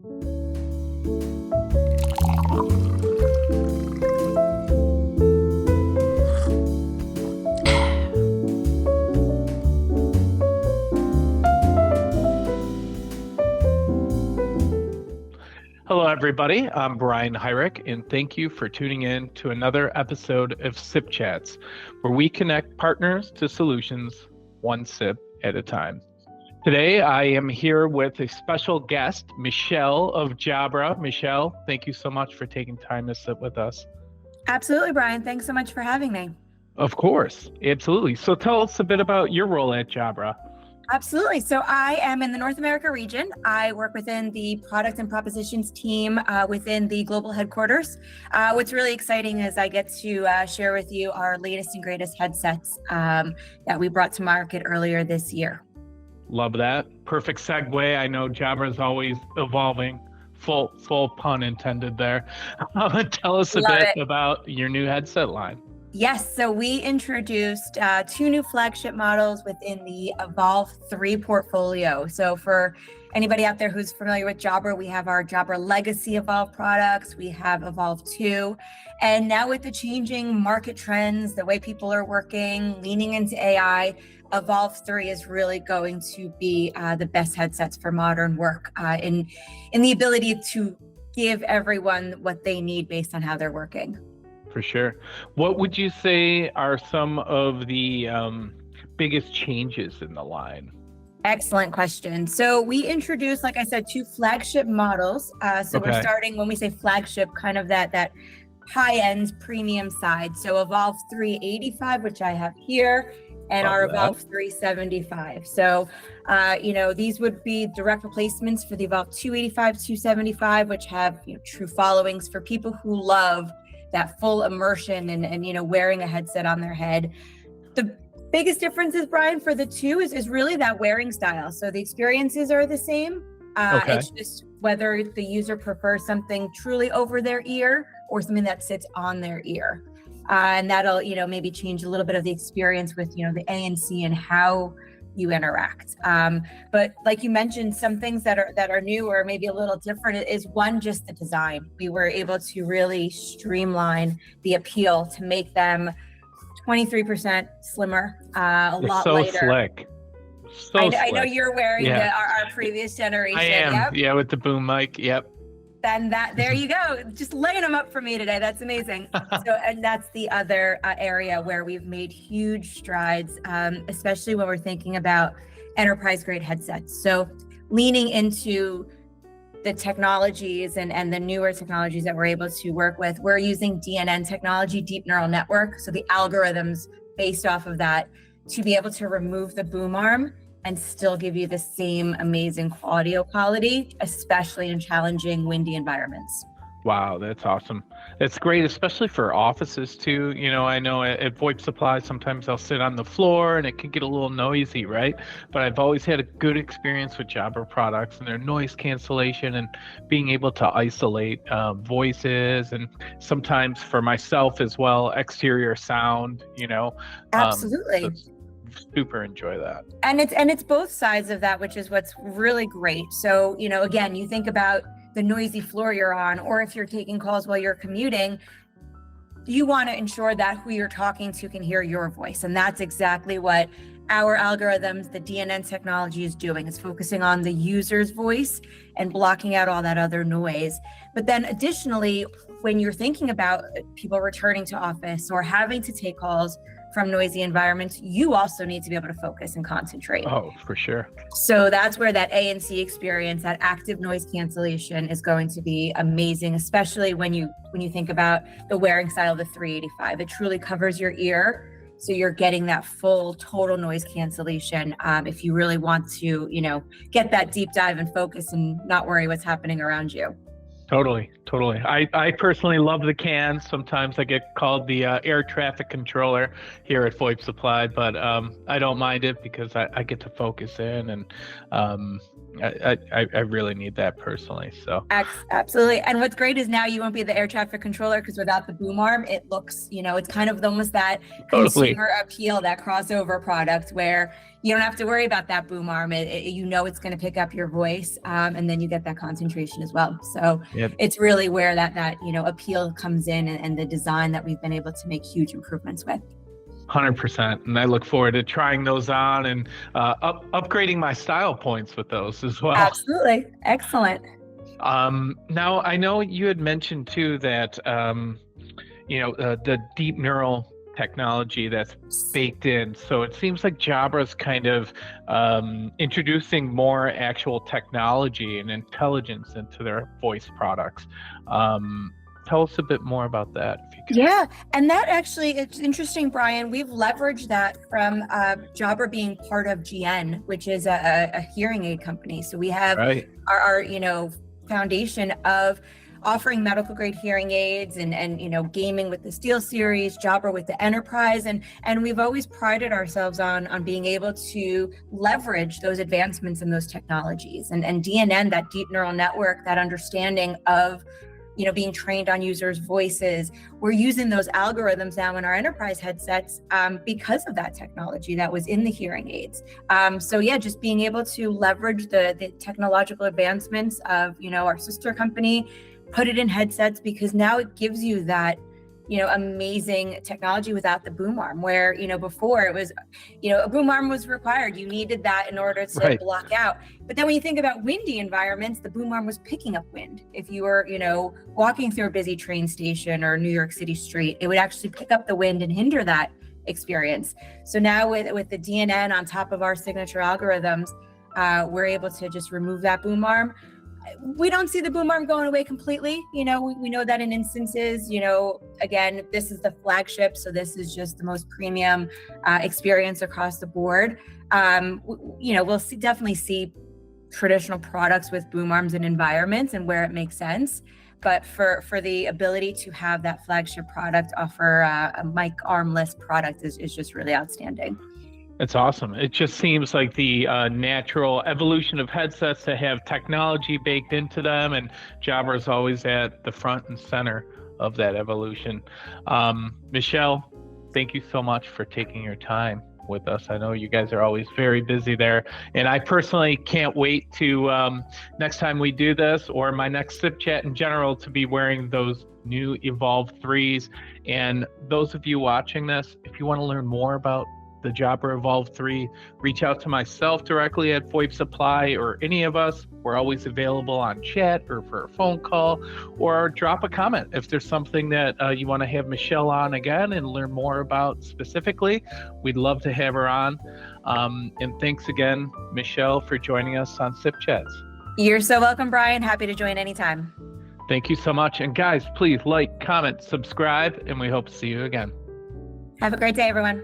Hello, everybody. I'm Brian Hyrek, and thank you for tuning in to another episode of SiP Chats, where we connect partners to solutions one SiP at a time. Today, I am here with a special guest, Michelle of Jabra. Michelle, thank you so much for taking time to sit with us. Absolutely, Brian. Thanks so much for having me. Of course, absolutely. So tell us a bit about your role at Jabra. Absolutely. So I am in the North America region. I work within the product and propositions team within the global headquarters. What's really exciting is I get to share with you our latest and greatest headsets that we brought to market earlier this year. Love that. Perfect segue. I know Jabra is always evolving. Full pun intended there. Tell us a bit about your new headset line. Yes, so we introduced two new flagship models within the Evolve3 portfolio. So for anybody out there who's familiar with Jabra, we have our Jabra Legacy Evolve products, we have Evolve2, and now with the changing market trends, the way people are working, leaning into AI, Evolve3 is really going to be the best headsets for modern work in the ability to give everyone what they need based on how they're working. For sure. What would you say are some of the biggest changes in the line? Excellent question. So we introduced, like I said, two flagship models. We're starting, when we say flagship, kind of that high-end premium side. So Evolve3 85, which I have here, and our Evolve3 75. So, these would be direct replacements for the Evolve2 85, 275, which have true followings for people who love that full immersion and wearing a headset on their head. The biggest difference is, Brian, for the two is really that wearing style. So the experiences are the same. It's just whether the user prefers something truly over their ear or something that sits on their ear. And that'll, maybe change a little bit of the experience with, the ANC and how you interact. But like you mentioned, some things that are new or maybe a little different is one, just the design. We were able to really streamline the appeal to make them 23% slimmer, a lot lighter. Slick. I know you're wearing our previous generation. I am, with the boom mic, yep. Then there you go, just laying them up for me today. That's amazing. And that's the other area where we've made huge strides, especially when we're thinking about enterprise grade headsets. So leaning into the technologies and the newer technologies that we're able to work with, we're using DNN technology, deep neural network. So the algorithms based off of that to be able to remove the boom arm and still give you the same amazing audio quality, especially in challenging, windy environments. Wow, that's awesome. That's great, especially for offices too. I know at VoIP Supply, sometimes I'll sit on the floor and it can get a little noisy, right? But I've always had a good experience with Jabra products and their noise cancellation and being able to isolate voices, and sometimes for myself as well, exterior sound, Absolutely. Super enjoy that. And it's both sides of that, which is what's really great. So, again, you think about the noisy floor you're on, or if you're taking calls while you're commuting, you want to ensure that who you're talking to can hear your voice. And that's exactly what our algorithms, the DNN technology, is doing. It's focusing on the user's voice and blocking out all that other noise. But then additionally, when you're thinking about people returning to office or having to take calls from noisy environments, you also need to be able to focus and concentrate. Oh, for sure. So that's where that ANC experience, that active noise cancellation, is going to be amazing, especially when you think about the wearing style of the 385. It truly covers your ear, so you're getting that full total noise cancellation if you really want to, get that deep dive and focus and not worry what's happening around you. Totally. I personally love the cans. Sometimes I get called the air traffic controller here at VoIP Supply, but I don't mind it because I get to focus in and I really need that personally. So absolutely. And what's great is now you won't be the air traffic controller, because without the boom arm, it looks, it's kind of almost that consumer appeal, that crossover product where you don't have to worry about that boom arm. It's going to pick up your voice, and then you get that concentration as well. So it's really where that appeal comes in, and the design that we've been able to make huge improvements with. 100%. And I look forward to trying those on and upgrading my style points with those as well. Absolutely. Excellent. Now, I know you had mentioned too that, the deep neural technology that's baked in. So it seems like Jabra's kind of introducing more actual technology and intelligence into their voice products. Tell us a bit more about that, if you can. Yeah, and that actually, it's interesting, Brian. We've leveraged that from Jabra being part of GN, which is a hearing aid company. So we have our foundation of offering medical grade hearing aids and gaming with the Steel series, Jabra with the Enterprise, and we've always prided ourselves on being able to leverage those advancements in those technologies, and DNN, that deep neural network, that understanding of being trained on users' voices. We're using those algorithms now in our enterprise headsets because of that technology that was in the hearing aids. Just being able to leverage the technological advancements of our sister company, put it in headsets, because now it gives you that amazing technology without the boom arm, where before it was a boom arm was required. You needed that in order to block out. But then when you think about windy environments, the boom arm was picking up wind. If you were walking through a busy train station or New York City street, it would actually pick up the wind and hinder that experience. So now with the DNN on top of our signature algorithms, we're able to just remove that boom arm. We don't see the boom arm going away completely. We know that in instances, again, this is the flagship. So this is just the most premium experience across the board. We'll definitely see traditional products with boom arms in environments and where it makes sense. But for the ability to have that flagship product offer a mic armless product is just really outstanding. It's awesome. It just seems like the natural evolution of headsets to have technology baked into them, and Jabra is always at the front and center of that evolution. Michelle, thank you so much for taking your time with us. I know you guys are always very busy there, and I personally can't wait to next time we do this, or my next SiP chat in general, to be wearing those new Evolve3s. And those of you watching this, if you want to learn more about the Jabra Evolve3, reach out to myself directly at VoIP Supply, or any of us. We're always available on chat or for a phone call, or drop a comment if there's something that you want to have Michelle on again and learn more about specifically. We'd love to have her on. And thanks again, Michelle, for joining us on SiP Chats. You're so welcome, Brian. Happy to join anytime. Thank you so much. And guys, please like, comment, subscribe, and we hope to see you again. Have a great day, everyone.